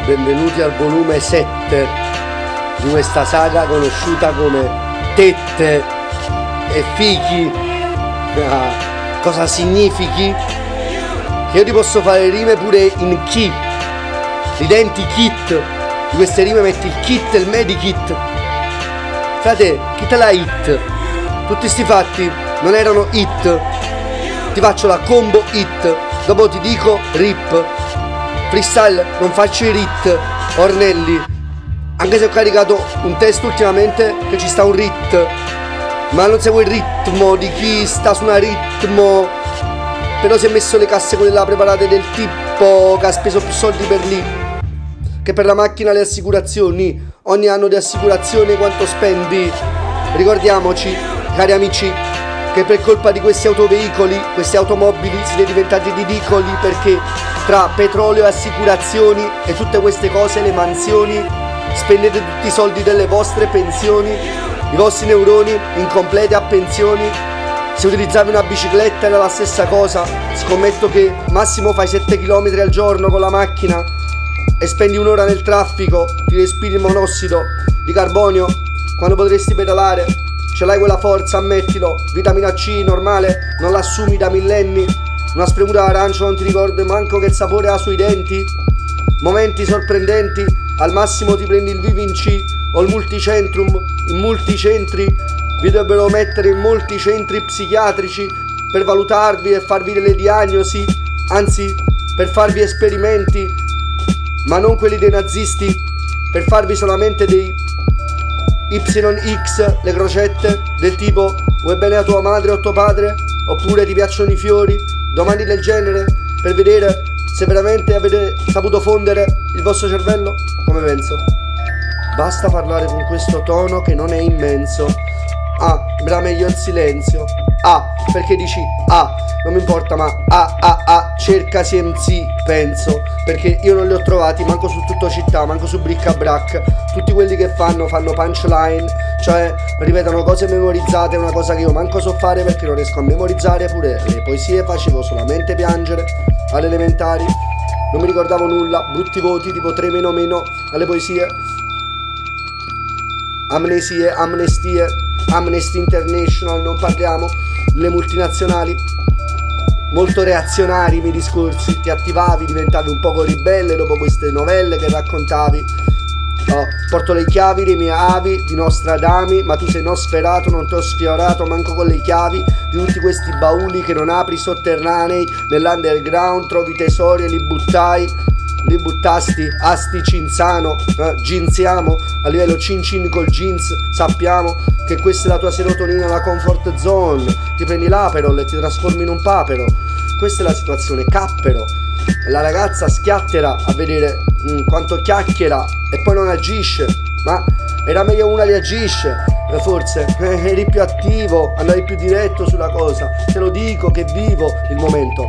benvenuti al volume 7 di questa saga conosciuta come tette e fichi. Cosa significhi? Che io ti posso fare rime pure in chi, ridenti kit, di queste rime metti il kit e il medikit. Frate, chi te la hit? Tutti sti fatti non erano hit. Ti faccio la combo hit, dopo ti dico rip. Freestyle, non faccio i rit, Ornelli. Anche se ho caricato un test ultimamente che ci sta un rit, ma non seguo il ritmo di chi sta su un ritmo. Però si è messo le casse quelle là preparate del tipo che ha speso più soldi per lì che per la macchina le assicurazioni. Ogni anno di assicurazione quanto spendi? Ricordiamoci, cari amici, che per colpa di questi autoveicoli, questi automobili siete diventati ridicoli, perché tra petrolio e assicurazioni e tutte queste cose, le mansioni, spendete tutti i soldi delle vostre pensioni, i vostri neuroni incompleti a pensioni. Se utilizzavi una bicicletta era la stessa cosa. Scommetto che massimo fai 7 km al giorno con la macchina e spendi un'ora nel traffico, ti respiri il monossido di carbonio quando potresti pedalare. Ce l'hai quella forza, ammettilo. Vitamina C normale non l'assumi da millenni. Una spremuta d'arancio non ti ricordo manco che il sapore ha sui denti. Momenti sorprendenti, al massimo ti prendi il Vivin C o il Multicentrum. In molti centri vi dovrebbero mettere in molti centri psichiatrici per valutarvi e farvi delle diagnosi, anzi per farvi esperimenti, ma non quelli dei nazisti, per farvi solamente dei YX, le crocette del tipo vuoi bene a tua madre o tuo padre, oppure ti piacciono i fiori, domande del genere, per vedere se veramente avete saputo fondere il vostro cervello. Come penso? Basta parlare con questo tono che non è immenso. Era meglio il silenzio. Perché dici non mi importa, ma cerca CMC, penso, perché io non li ho trovati manco su Tutto Città, manco su Bric a Brac. Tutti quelli che fanno punchline, cioè ripetono cose memorizzate, una cosa che io manco so fare perché non riesco a memorizzare. Pure le poesie facevo solamente piangere alle elementari, non mi ricordavo nulla, brutti voti tipo 3 meno alle poesie. Amnesie, amnestie, Amnesty International, non parliamo, le multinazionali, molto reazionari i miei discorsi, ti attivavi, diventavi un poco ribelle dopo queste novelle che raccontavi. Porto le chiavi dei miei avi, di Nostradami, ma tu sei Nosferato, non ti ho sfiorato manco con le chiavi di tutti questi bauli che non apri sotterranei, nell'underground trovi tesori e li buttasti, astici insano, ginziamo a livello cin cin col jeans, sappiamo che questa è la tua serotonina, la comfort zone, ti prendi l'Aperol e ti trasformi in un papero, questa è la situazione, cappero, la ragazza schiattera a vedere quanto chiacchiera e poi non agisce, ma era meglio una che agisce, forse eri più attivo, andavi più diretto sulla cosa, te lo dico che vivo il momento.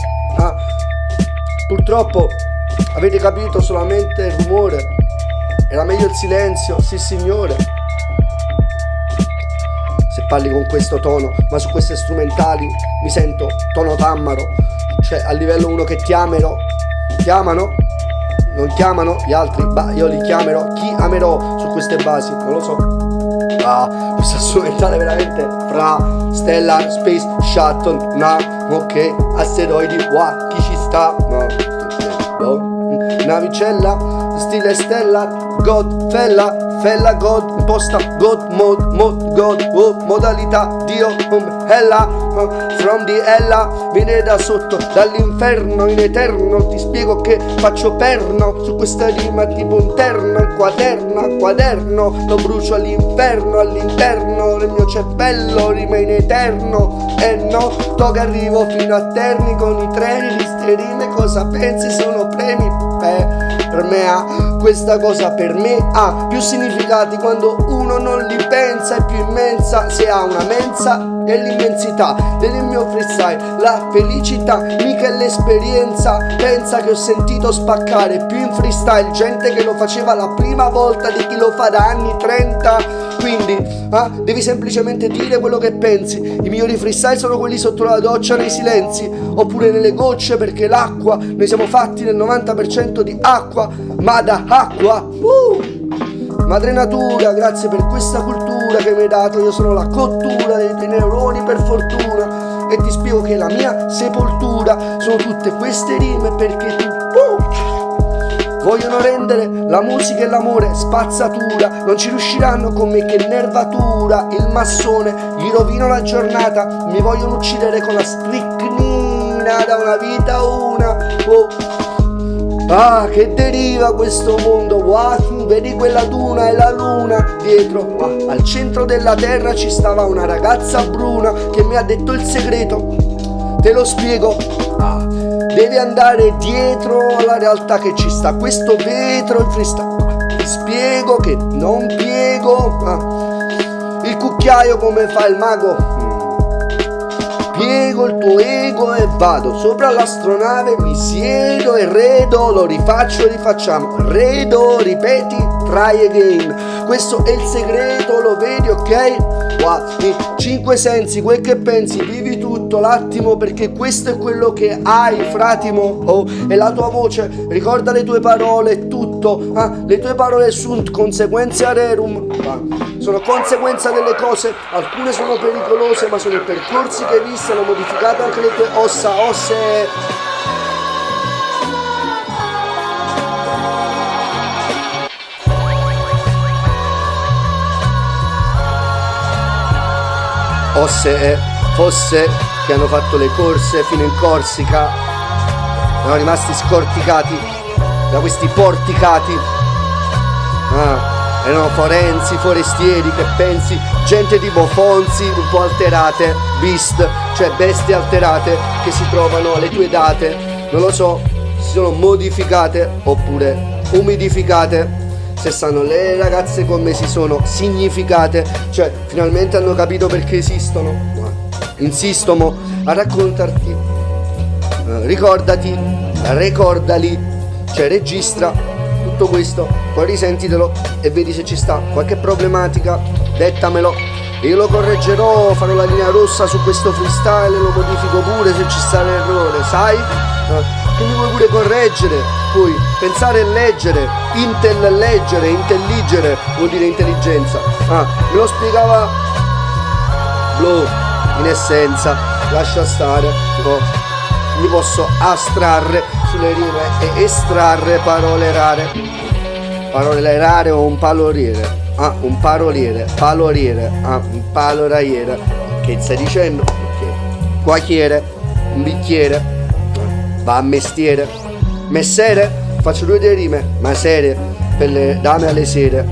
Purtroppo avete capito solamente il rumore, era meglio il silenzio, sì signore. Se parli con questo tono, ma su queste strumentali mi sento tono tammaro, cioè a livello uno che ti chiamano, non chiamano gli altri, io li chiamerò, chi amerò su queste basi, non lo so. Questa strumentale veramente fra Stellar Space Shuttle, ok, asteroidi, chi ci sta, navicella, stile Stellar, God, Fella God, imposta God, mod God, modalità Dio, Ella, from the Ella, viene da sotto, dall'inferno in eterno, ti spiego che faccio perno, su questa rima tipo interno, quaderno, lo brucio all'inferno, all'interno del mio cervello, rima in eterno, no, to che arrivo fino a Terni con i treni, ste rime cosa pensi sono premi, per me questa cosa per me ha più significati quando uno non li pensa, è più immensa se ha una mensa, è l'immensità del mio freestyle, la felicità mica è l'esperienza, pensa che ho sentito spaccare più in freestyle gente che lo faceva la prima volta di chi lo fa da anni 30, quindi devi semplicemente dire quello che pensi. I migliori freestyle sono quelli sotto la doccia nei silenzi oppure nelle gocce, perché l'acqua, noi siamo fatti nel 90% di acqua, acqua, ma da acqua. Madre natura, grazie per questa cultura che mi hai dato, io sono la cottura dei tuoi neuroni per fortuna, e ti spiego che la mia sepoltura sono tutte queste rime perché tu vogliono rendere la musica e l'amore spazzatura, non ci riusciranno con me che nervatura, il massone, gli rovino la giornata, mi vogliono uccidere con la stricnina da una vita a una. Ah, che deriva questo mondo, wow, vedi quella duna e la luna dietro, al centro della terra ci stava una ragazza bruna che mi ha detto il segreto, te lo spiego, devi andare dietro alla realtà che ci sta, questo vetro, il freestyle, ti spiego che non piego, il cucchiaio come fa il mago, piego il tuo ego e vado sopra l'astronave, mi siedo e redo, lo rifaccio e rifacciamo, redo, ripeti, try again, questo è il segreto, lo vedi, ok? Wow. 5 sensi, quel che pensi, vivi tutto l'attimo perché questo è quello che hai, fratimo, e la tua voce, ricorda le tue parole, tutto, le tue parole sunt consequenza rerum, sono conseguenza delle cose, alcune sono pericolose ma sono i percorsi che hai visto, hanno modificato anche le tue ossa, fosse che hanno fatto le corse fino in Corsica, erano rimasti scorticati da questi porticati, erano forensi, forestieri, che pensi, gente tipo Fonzi, un po' alterate, beast, cioè bestie alterate che si trovano alle tue date, non lo so, si sono modificate oppure umidificate. Se sanno le ragazze come si sono significate, cioè finalmente hanno capito perché esistono. Insistono a raccontarti, ricordati, ricordali, cioè registra tutto questo, poi risentitelo e vedi se ci sta qualche problematica, dettamelo, io lo correggerò, farò la linea rossa su questo freestyle, lo modifico pure se ci sta l'errore, sai? Che mi vuoi pure correggere, poi pensare e leggere, intelligere vuol dire intelligenza, me lo spiegava Blow, in essenza, lascia stare, mi posso astrarre sulle rime e estrarre parole rare o un paloriere, un paroliere, paloriere, un paloraiere, che stai dicendo? Ok, quacchiere, un bicchiere, va a mestiere, messere, faccio 2 delle rime, ma serie, per le dame alle sere,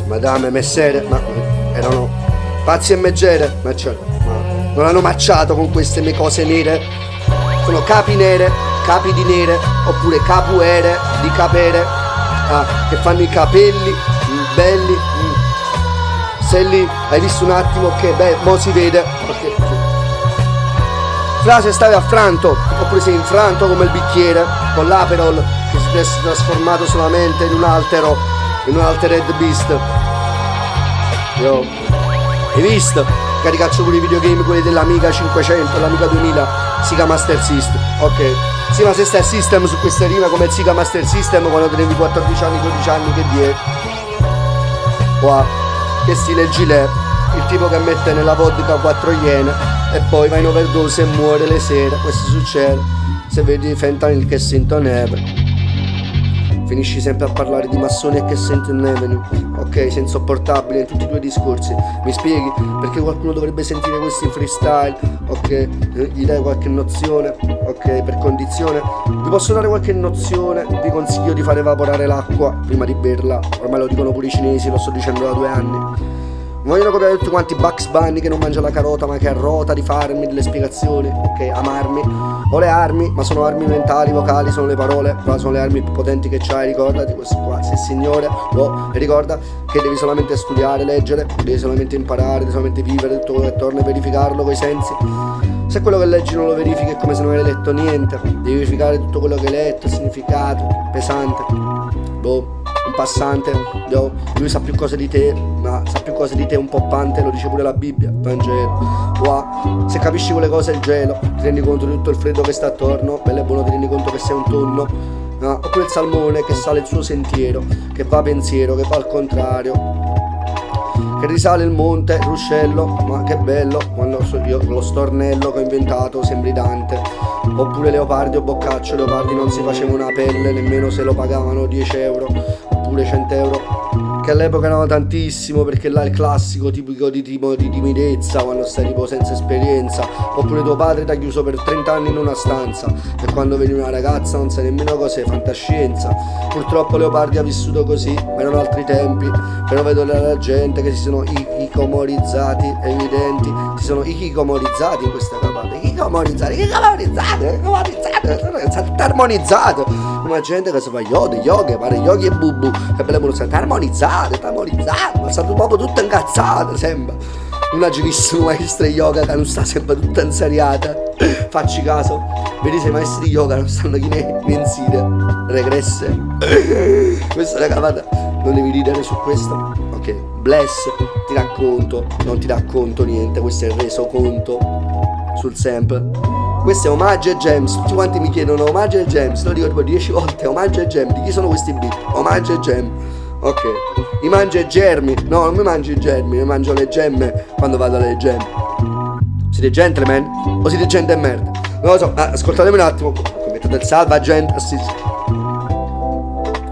madame, messere, ma erano pazzi e meggere, ma non hanno macciato con queste mie cose nere, sono capi nere, capi di nere, oppure capuere, di capere, che fanno i capelli, belli, sei lì, hai visto un attimo, ok, beh, mo si vede, okay. Frase stavi affranto, oppure sei infranto come il bicchiere, con l'Aperol che si è trasformato solamente in un altered beast. Io, hai visto? Caricaccio pure i videogame, quelli dell'Amiga 500, l'Amiga 2000, Sega Master System, ok. Sì, ma se stai a System su questa rima come il Sega Master System quando tenevi 14 anni, 12 anni, che die? Wow, che stile gilet, il tipo che mette nella vodka 4 iene e poi va in overdose e muore le sere, questo succede se vedi Fentanyl che sento neve. Finisci sempre a parlare di massoni e che senti un Avenue, ok, sei insopportabile in tutti i tuoi discorsi, mi spieghi perché qualcuno dovrebbe sentire questo in freestyle, ok, gli dai qualche nozione, ok, per condizione, vi posso dare qualche nozione, vi consiglio di far evaporare l'acqua prima di berla, ormai lo dicono pure i cinesi, lo sto dicendo da 2 anni. Vogliono copiare tutti quanti Bugs Bunny che non mangia la carota ma che arrota di farmi delle spiegazioni, ok, amarmi, ho le armi ma sono armi mentali, vocali, sono le parole, qua sono le armi più potenti che c'hai, ricordati questo qua, sei signore, ricorda che devi solamente studiare, leggere, devi solamente imparare, devi solamente vivere tutto quello che torna e verificarlo coi sensi. Se quello che leggi non lo verifichi è come se non hai letto niente, devi verificare tutto quello che hai letto, il significato, pesante, un passante, lui sa più cose di te, ma sa più cose di te un po' pante, lo dice pure la Bibbia, Vangelo. Wow. Se capisci quelle cose il gelo, ti rendi conto di tutto il freddo che sta attorno, bello e buono, ti rendi conto che sei un tonno, no? Oppure il salmone che sale il suo sentiero, che va pensiero, che va al contrario, che risale il monte, il ruscello, ma che bello, quando io lo stornello che ho inventato sembri Dante. Oppure Leopardi o Boccaccio, Leopardi non si faceva una pelle, nemmeno se lo pagavano 10 euro, oppure 100 euro, che all'epoca erano tantissimo, perché là il classico tipico di timidezza, quando stai tipo senza esperienza. Oppure tuo padre ti ha chiuso per 30 anni in una stanza e quando vedi una ragazza non sai nemmeno cos'è, fantascienza. Purtroppo Leopardi ha vissuto così, ma erano altri tempi. Però vedo la gente che si sono ikikomorizzati, evidenti, si sono ikikomorizzati in questa capata, ikikomorizzati, armonizzato, una gente che si fa yoga, pare yogi e bubu, che belle sono armonizzate, ma stanno proprio tutte incazzate, sembra una agilissima maestra di yoga che non sta sempre tutta insariata. Facci caso, vedi se i maestri di yoga non stanno chi ne mensire, regresse. Questa è la cavata, non devi ridere su questo. Ok, bless, ti racconto, non ti racconto niente, questo è il resoconto sul sample. Questo è Omaggio e Gems, tutti quanti mi chiedono Omaggio e Gems, lo dico tipo 10 volte, Omaggio e Gems, di chi sono questi beat? Omaggio e Gem, ok, mi mangio i germi, no non mi mangio i germi, mi mangio le gemme quando vado alle gemme. Siete gentleman o siete gente e merda? Non lo so, ascoltatemi un attimo, mettete il salva gente, sì.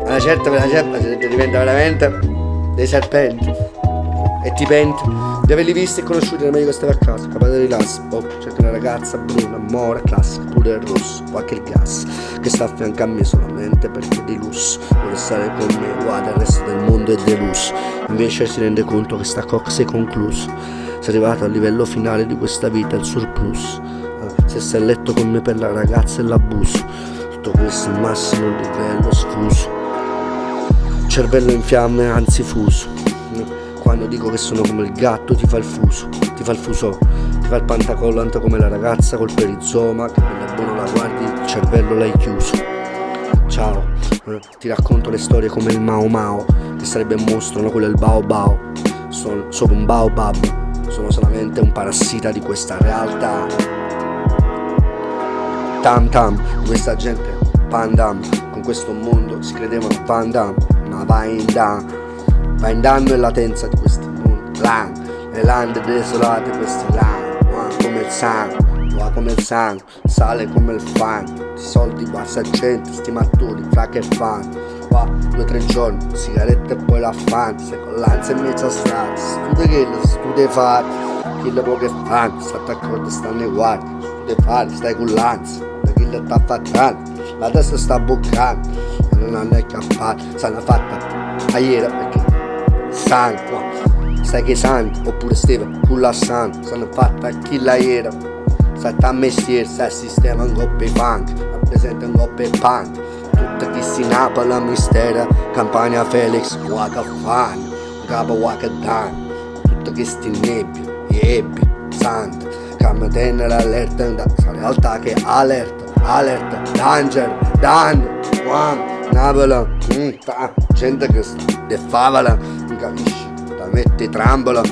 Una certa diventa veramente dei serpenti e ti penti di averli visti e conosciuti, era meglio che stavi a casa, capate di rilasso. C'è una ragazza bruna, mora, classica, pure il rosso, qualche il gas, che sta a fianco a me solamente perché è di lusso, vuole stare con me, guarda il resto del mondo è deluso, invece si rende conto che sta cox è concluso, sei arrivato al livello finale di questa vita, il surplus, se sei a letto con me per la ragazza e l'abuso, tutto questo è il massimo livello sfuso, cervello in fiamme anzi fuso. Quando dico che sono come il gatto ti fa il fuso, ti fa il pantacollant come la ragazza col perizoma, che bella buono la guardi, il cervello l'hai chiuso. Ciao, ti racconto le storie come il Mao Mao, che sarebbe un mostro, no quello è il Bao Bao. Sono un baobab, sono solamente un parassita di questa realtà. Tam tam, questa gente pandam, con questo mondo si credevano pandam, ma va in danno e latenza di questi mondi, le lande desolate, questi come il sangue, sale come il fango, i soldi bassa gente, sti mattoni, fra che fanno, qua 2 o 3 giorni, sigarette e poi l'affanno, se con l'ansia in mezzo a strada, studi fare, chi le poche fanno, state d'accordo, stanno i guardi, studi fare, stai con l'ansia, da chi le sta fattando, la testa sta buccando, non hanno accappato, s'hanno fatta a ieri perché sangue, stai che sangue, oppure Steve, culla sangue, s'hanno fatta a chi la iera, stai a mestiere, stai a sistema in coppe funk, rappresenta in coppe punk, tutta chi si Napoli a mistera, Campania Felix, Waka Fan, Capo Waka Dan, tutta che sti nebbie, ebbi, santa, che mi tenere allerta, la realtà che allerta, danger, danno, Napoli, gente che sta de favola, non capisci, la metti trambola,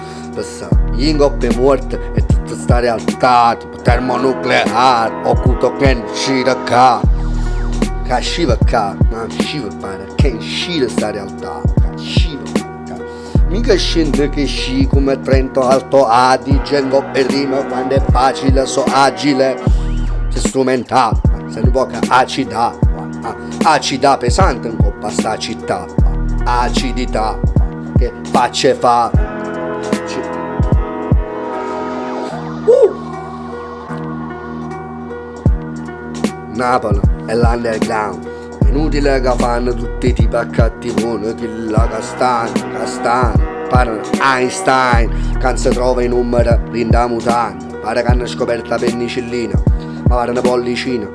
gli ingoppe morte e tutta sta realtà, tipo termonucleare, occulto che non uscire qua, che sciva qua, non sciva pare, che uscire sta realtà, che sciva qua, mica scende che sci come Trento Alto Adige, ingoppe rima quando è facile, so agile, se strumentale, se ne poca acida pesante in coppa sta città, acidità che facce fa. Napoli è l'underground, inutile che fanno tutti i tipi a cattivone, chi la Castano, parlano Einstein, che si trova i numeri rinda mutanda, pare che hanno scoperto la penicillina, ma pare una pollicina.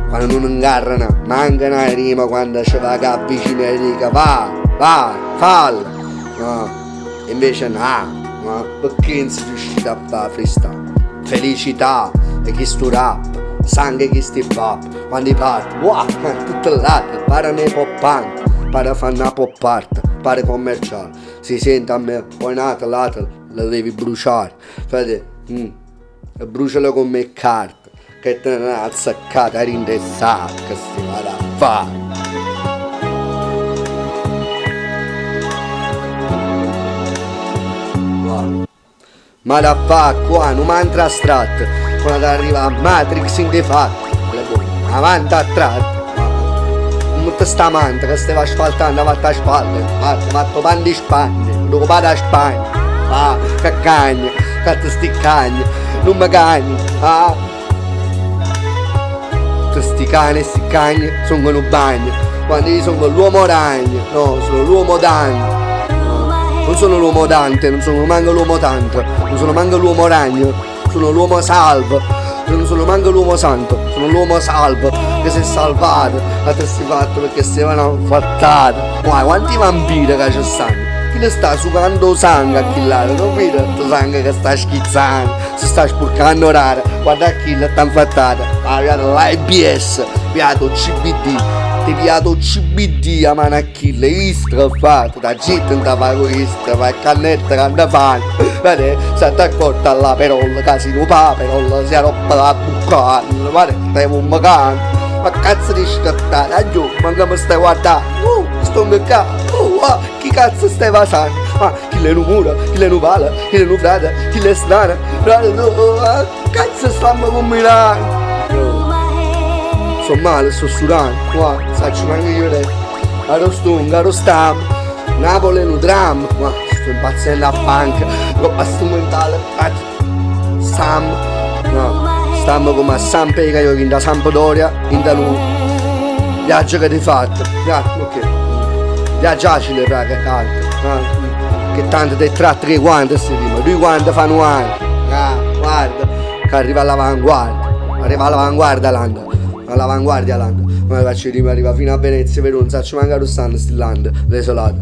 Quando non ingarrano, mancano le rima quando ci va che avvicina e dica vai, falla, no, invece no, perché non si riuscite a fare freestyle, felicità e chi sto rap, sangue chi sti pop, quando parti, wow, tutto l'altro, pare nei pop punk, pare fanno una pop art, pare commerciale, si sente a me, poi l'altro la devi bruciare, fate, brucialo con me carte, che te ne ha azzeccata in sacca, si vada a fare. Ma da fa qua, un mantra astratto, quando arriva a Matrix in fatto, avanti a tratto. Molto sta manta che stava asfaltando davanti a spalle, ha fatto pan di Spagna, dopo vado a Spagna, che cagna, che sti cagni, non mi cagni, sti cani e sti cagni sono in un bagno, quando io sono l'uomo ragno, no, sono l'uomo danno. Non sono l'uomo Dante, non sono manco l'uomo Tantra, non sono manco l'uomo ragno, sono l'uomo salvo, non sono manco l'uomo santo, sono l'uomo salvo che si è salvato, a questi fatti perché si vanno fattati. Ma quanti vampiri che ci stanno? Chi le sta sucando sangue a chi là, non vedi il sangue che sta schizzando, si sta spurcando rara, guarda chi le sta fattata, ha piato l'ABS, piato CBD. Ti piato CBD a mano a chi le istra fatto da gente non da fare istra, fa cannetta che ne fanno, vedi, state accorta alla perolla, casino paperolla, si è roba la bucana, guarda, stai un bacano, ma cazzo di scattare, giù, ma come stai guardando, sto in cazzo, chi cazzo stai passando, chi le numura, chi le nuvale, chi le nuvrata, chi le strana, cazzo stiamo combinando. Sto male, sto sudando, qua, faccio anche io te. Caro stam, Napoli è un dram, ma sto impazzendo a banca, con pasto mentale, stiamo come a San Pega, io in da Sampdoria, in da lui. Viaggio che ti fatto, ok. Viaggio facile, raga, tanto, che tanto ti tratti che quanto si prima, lui quanto fanno anche, guarda, che arriva all'avanguardia l'anda. All'avanguardia land, ma faccio prima arriva fino a Venezia, vedo non saccio manca dove stanno sti land desolato.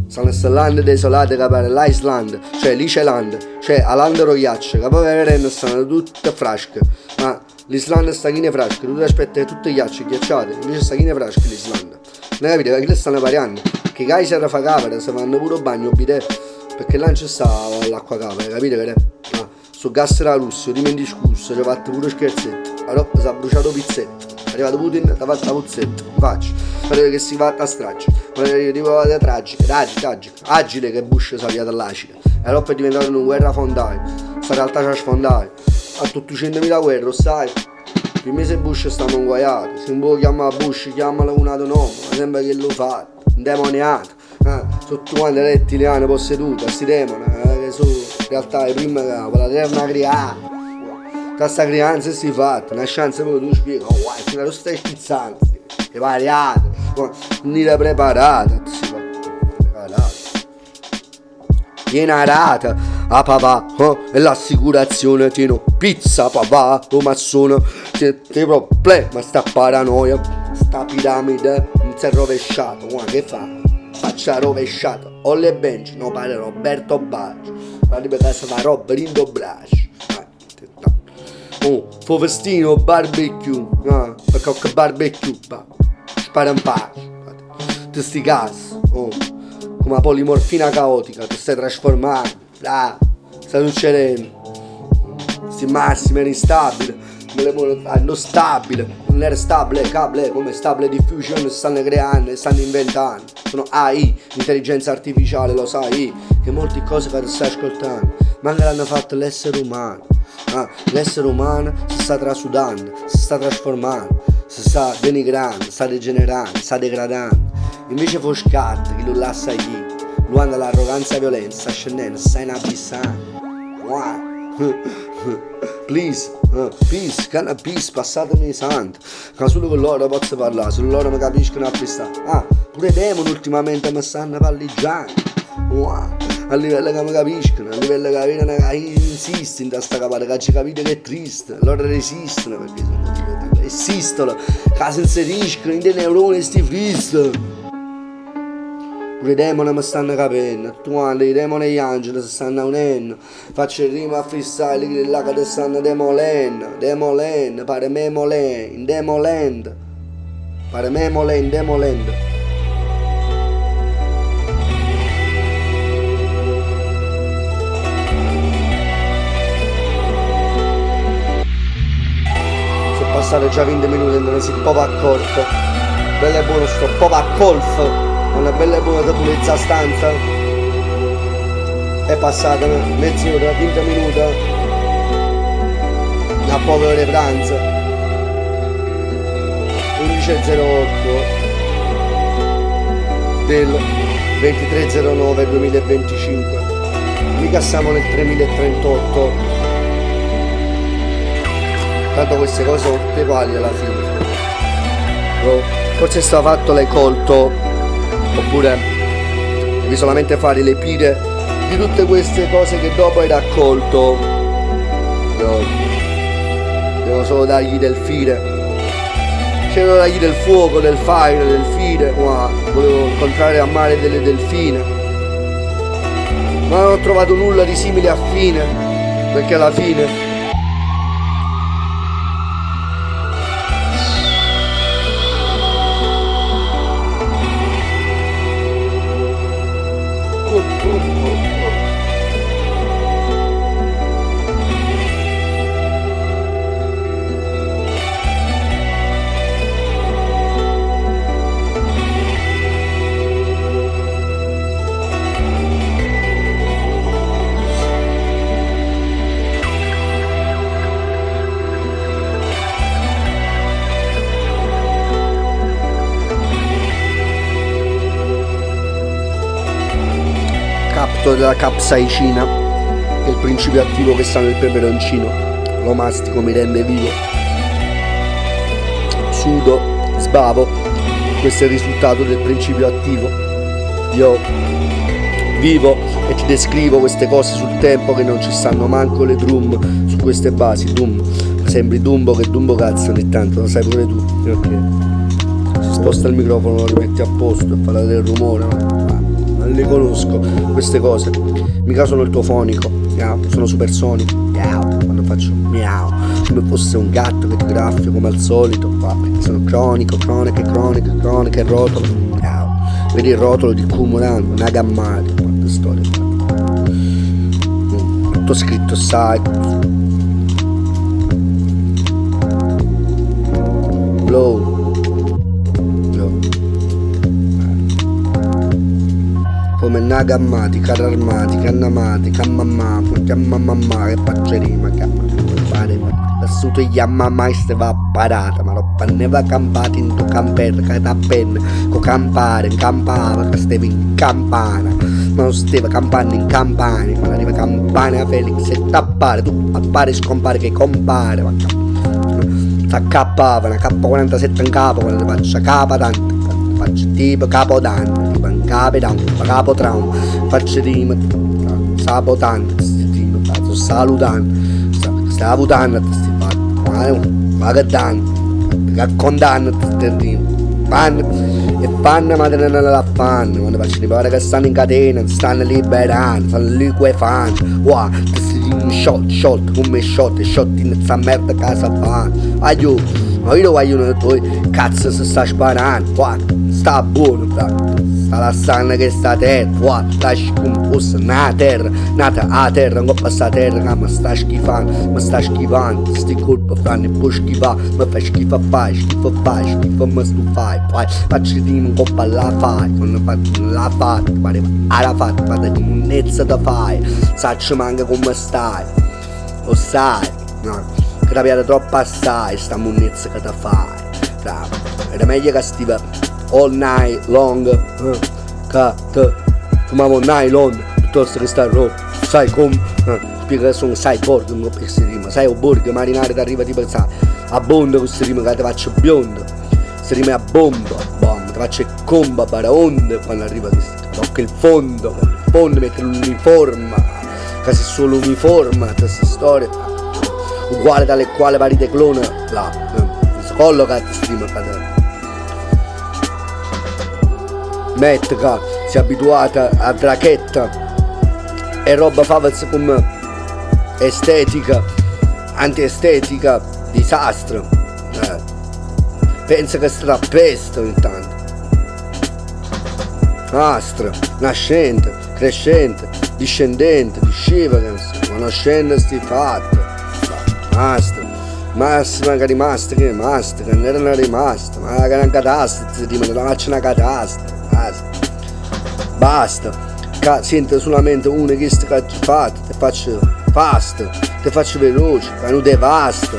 Stanno sti land desolate che pare l'Iceland, cioè lì c'è land, cioè a land rogliaccio, che poi vedendo stanno tutte frasche, ma l'Islanda sta chine frasche, tu ti aspetti tutte ghiacci ghiacciate, invece sta chine frasche l'Islanda. Non capite che le stanno pariando? Che i Kaiser fa capere, si fanno pure bagno bidè, perché là non c'è sta l'acqua capere, capite che su gas della Russia, prima in discusso, ci ha fatto pure scherzetto. Allora si è bruciato pizzetto, è arrivato Putin, ti ha fatto la puzzetta, faccio, vedete che si fa a straccia, vedete tipo tragica, agile che Bush si è avviato all'acida, e allora è diventato una guerra fondaia, sta realtà c'ha sfondato, a tutti 100.000 guerre, sai, per me se Bush stanno inguaiati, se un po' chiama Bush, chiamalo un altro nome, ma sembra che lo fa, indemoniato, sotto quante rettiliane possedute, questi demoni, che sono in realtà le prime che la terra creata. Questa creanza si fatta, una chance proprio tu spieghi, fino a lo stai schizzando, è variata, non è preparata, si fa preparata. Viene arata a papà, e l'assicurazione tiene pizza papà, o massone, siete problemi, sta paranoia, sta piramide, non si è rovesciato, che fa? Faccia rovesciata, o le bench, no pare Roberto Baggio, guardi per casa fa roba rindo braccio. Fovestino barbecue, perché che barbecue, spara un pace, ti sti cazzo, come una polimorfina caotica, ti stai trasformando, sta succedendo, sti massimi era instabile, non stabile, non era stabile, cable come stable diffusion stanno creando, stanno inventando, sono AI, intelligenza artificiale, lo sai, che molte cose che ti stai ascoltando, ma che l'hanno fatto l'essere umano. L'essere umano si sta trasudando, si sta trasformando, si sta denigrando, sta degenerando, sta degradando. Invece Foscat, che lo lascia lì, lui anda l'arroganza e violenza, sta scendendo, sta inabissando. Please, peace, cannabis, passatemi santo. Che solo con loro posso parlare, solo loro mi capiscono a questa. Pure i demoni ultimamente mi stanno palleggiando. A livello che mi capiscono, a livello che vedono che insistono in questa capata, che ci capite che è triste, loro resistono perché sono motivati, esistono, che si inseriscono in dei neuroni sti fristi. Pure i demoni mi stanno capendo, attuando i demoni e gli angeli si stanno unendo, faccio il rima a freestyle che là che ti stanno demolendo, pare me molendo, demolendo, pare me molendo, demolendo. Passare già 20 minuti e non ne si è proprio accorto. Bello e buono sto proprio a golf. Non è bello e buono da pulizia stanza. è passata mezz'ora, 20 minuti, una povera pranzo, 11.08 del 23.09.2025, mica siamo nel 3038, tanto queste cose sono tutte uguali alla fine. Forse stava fatto l'hai colto, oppure devi solamente fare le pire di tutte queste cose che dopo hai raccolto. Devo solo dargli del fire, devo dargli del fuoco, del fire, del fire. Volevo incontrare a mare delle delfine, ma non ho trovato nulla di simile a fine, perché alla fine della capsaicina, che è il principio attivo che sta nel peperoncino, lo mastico, mi rende vivo, sudo, sbavo, questo è il risultato del principio attivo. Io vivo e ti descrivo queste cose sul tempo che non ci stanno manco le drum su queste basi. Sembri Dumbo, che Dumbo cazzo ogni tanto, lo sai pure tu. Ok, si sposta il microfono, lo rimetti a posto e fa del rumore, no? Non le conosco queste cose, mica sono il tuo fonico, sono supersonico, quando faccio miau, come fosse un gatto che ti graffio come al solito, perché sono croniche, rotolo, vedi il rotolo di Cumulano, una gammata, quante storie, tutto scritto, sai, blow. Come nagammati, cararmati, cannamati, cammamma, chiamamma, che paccerima, assuto gli ammamma ste va parata, ma non panneva campati in tu camper, che da penna, co campare, campava, che stevi in campana, ma non steva campando in campani, ma arriva campana Felix e tappare, tu appare scompare che compare, ma s'accappava, una K47 in capo, quando ti faccio capa tanto, faccio tipo capodanno. Capo traum, faccio rima, sabotando, sto salutando, sta votando, ma che danno, che condanno queste rime, fanno e fanno ma te non la fanno, quando faccio pare che stanno in catena, stanno liberando, stanno lì quei fan, shot, come shot in questa merda casa fanno, aiuto, ma io lo voglio poi, cazzo se sta sparando, guarda, sta buono, sta lassando che sta terra, lasci come fosse una terra, nata a terra, non passa a terra, che mi sta schifando, sti colpi fanno e poi schifare, mi fa schifo mi stufai, poi faccio di un coppa la fai, quando faccio la fai, pareva alla fatta, fate di munnezza da fai, sacci manca come stai, lo sai, no, che ti piace troppo assai, sta munnezza che ti fai, era meglio che stiva all night long, che fumavo nylon piuttosto che sta roba, sai come, spiega che sono cyborg, non per queste rime, sai o borghe marinare ti arriva tipo a bomba queste rime che ti faccio biondo, queste rime a bomba, ti faccio comba baraonde quando arriva questo, tocca il fondo mette l'uniforme, che si solo uniforme, queste storie, uguale dalle quali vari te clone, là, colloca queste rime, Matt che si è abituata a drachetta e roba favaz come estetica, antiestetica, disastro, pensa che sta pesto intanto, astra, nascente, crescente, discendente, disciva, conoscendo sti fatti, astra, massima che rimasta, che non erano rimasta, ma che è una catastrofe, non faccio una catastrofe. Basta, sente solamente uno che sta fatto, ti faccio fast, ti faccio veloce, che non devasta,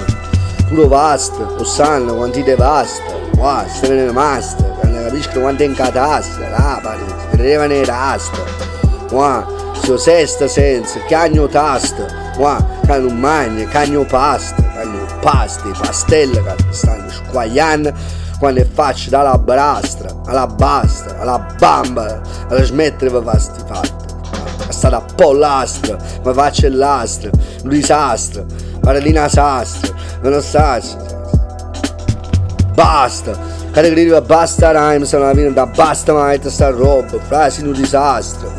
pure vasta, lo sanno quanti devasta, wow, stai venendo masta, quando capisci quanto è in catasta, credevano in rasta, wow, se sesta senza, cagno tasta, wow, che non mangia, cagno pasta, pastelle che stanno squagliando, quando faccio dalla brastra, alla basta, alla bamba, alla smettere di fare sti fatti. È stata a pollastra, ma faccio l'astra, un disastro, parolina sastra, non sastra. Basta, che credi basta rhyme, sono la fine da basta mai sta roba, frasi un disastro,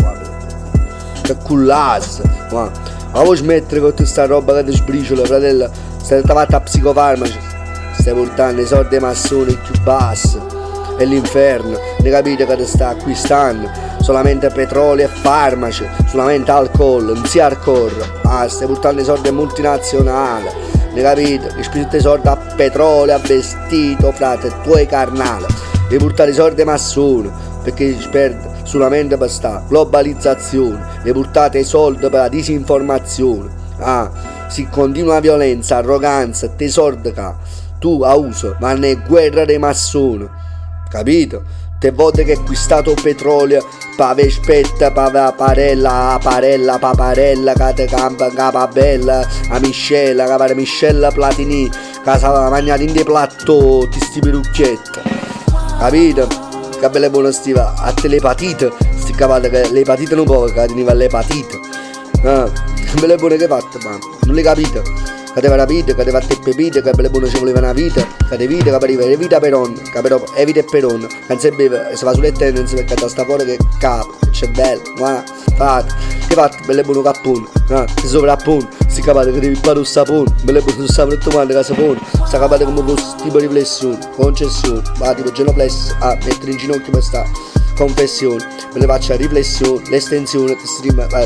che cullazza, ma vuoi smettere con tutta sta roba che ti sbriciola, fratello, stai fatta a psicofarmaci, stai portando i soldi ai massoni più bassi, e l'inferno, ne capite che ti sta acquistando, solamente petrolio e farmaci, solamente alcol, non si hardcore, stai portando i soldi ai multinazionali, ne capite, che spendi tutti i soldi a petrolio, a vestito, frate, tuoi carnali, devi portare i soldi ai massoni, perché si perde solamente per sta globalizzazione, ne portate i soldi per la disinformazione, si continua la violenza, arroganza, te soldi che tu a uso, vanno in guerra dei massoni, capito? Te volte che hai acquistato petrolio, pave spetta, parella, paparella, che te campa, capabella, a Miscela, capare Michelle Platini, che sa mangiare in dei plateau, ti sti perucchietta, capito? Che belle buone stiva, a te l'epatite, sti cavate che l'epatite non può, che teniva l'epatite, che belle buone che fatte, ma non le capite? Che te rapite, che te fatte pepite, che belle buone ci voleva una vita, che te vita, che arriva evita peron, che però evita e peron, che non si beve, si va sulle tendenze perché da sta fuori che capo, che c'è bello, ma fate, che fate, belle buone cappone, si sovrappone, si capate che devi fare un sapone, belle buone su sapone, tutto quanto che sapone, sta capate come questo tipo di riflessione, concessione, va tipo genoplesso, mettere in ginocchio per sta confessione, me le faccio a riflessione, l'estensione,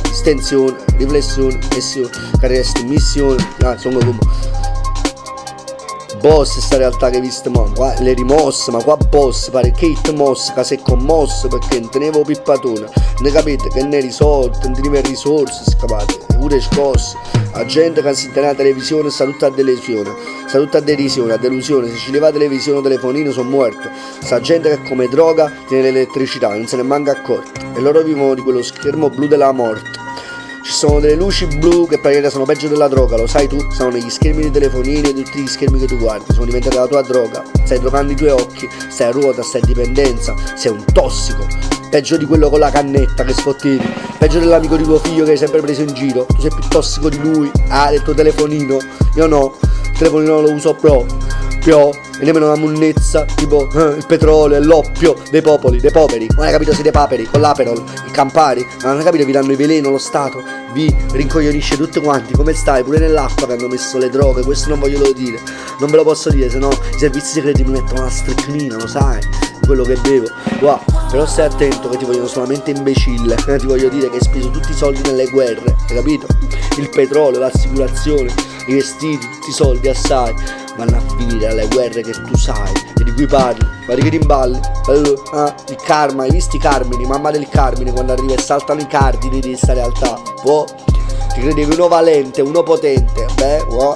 estensione, riflessione, missione, che resta in missione, insomma come boss sta realtà che hai visto, ma qua le rimosse, ma qua boss pare che hit mosse, che si è commosso perché non tenevo pippatona, ne capite che ne risolto, non tenevo risorse, scapate, pure scosse, la gente che si tiene la televisione sta tutta a delusione, sta tutta a derisione, a delusione, se ci leva la televisione o telefonino sono morto, sta gente che come droga tiene l'elettricità, non se ne manca accorto, e loro vivono di quello schermo blu della morte. Ci sono delle luci blu che praticamente sono peggio della droga, lo sai tu? Sono negli schermi di telefonini e tutti gli schermi che tu guardi, sono diventate la tua droga, stai drogando i tuoi occhi, stai a ruota, stai in dipendenza, sei un tossico, peggio di quello con la cannetta che sfottevi, peggio dell'amico di tuo figlio che hai sempre preso in giro, tu sei più tossico di lui, del tuo telefonino, io no, il telefonino non lo uso proprio, e nemmeno una monnezza, tipo il petrolio e l'oppio dei popoli, dei poveri, non hai capito, siete paperi, con l'Aperol, i Campari, non hai capito, vi danno i veleno, lo Stato, vi rincoglionisce tutti quanti, come stai, pure nell'acqua vi hanno messo le droghe, questo non voglio dire, non ve lo posso dire, se no i servizi segreti mi mettono la stricnina, lo sai, di quello che bevo, wow, però stai attento che ti vogliono solamente imbecille, ti voglio dire che hai speso tutti i soldi nelle guerre, hai capito? Il petrolio, l'assicurazione, i vestiti, tutti i soldi assai, vanno a finire alle guerre che tu sai e di cui parli, guardi che rimballi, il karma, hai visto i Carmini, mamma del Carmine quando arriva e saltano i cardini di questa realtà, ti credevi uno valente, uno potente,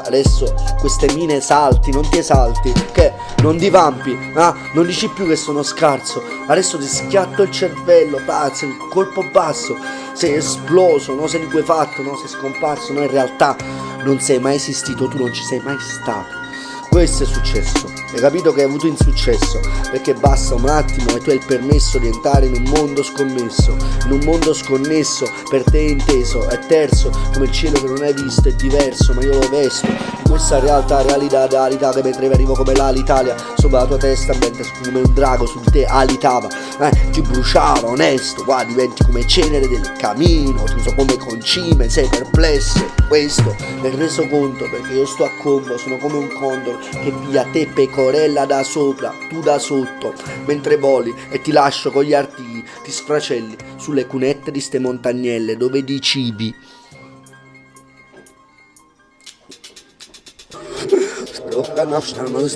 adesso su queste mine salti, non ti esalti, che non divampi, non dici più che sono scarso, adesso ti schiatto il cervello, pazzo, il colpo basso, sei esploso, no, sei di cui hai fatto, no, sei scomparso, no, in realtà non sei mai esistito, tu non ci sei mai stato. Questo è successo, hai capito che hai avuto insuccesso, perché basta un attimo e tu hai il permesso di entrare in un mondo scommesso, in un mondo sconnesso, per te inteso, è terzo, come il cielo che non hai visto, è diverso, ma io lo vesto, in questa realtà che mentre arrivo come l'Italia, sopra la tua testa ambiente come un drago, su di te alitava, ti bruciava, onesto, qua diventi come cenere del camino, ti uso come concime, sei perplesso, questo ne reso conto perché io sto a combo, sono come un condor che piglia te pecorella da sopra, tu da sotto, mentre voli e ti lascio con gli artigli, ti sfracelli sulle cunette di ste montagnelle dove di cibi. Spero che non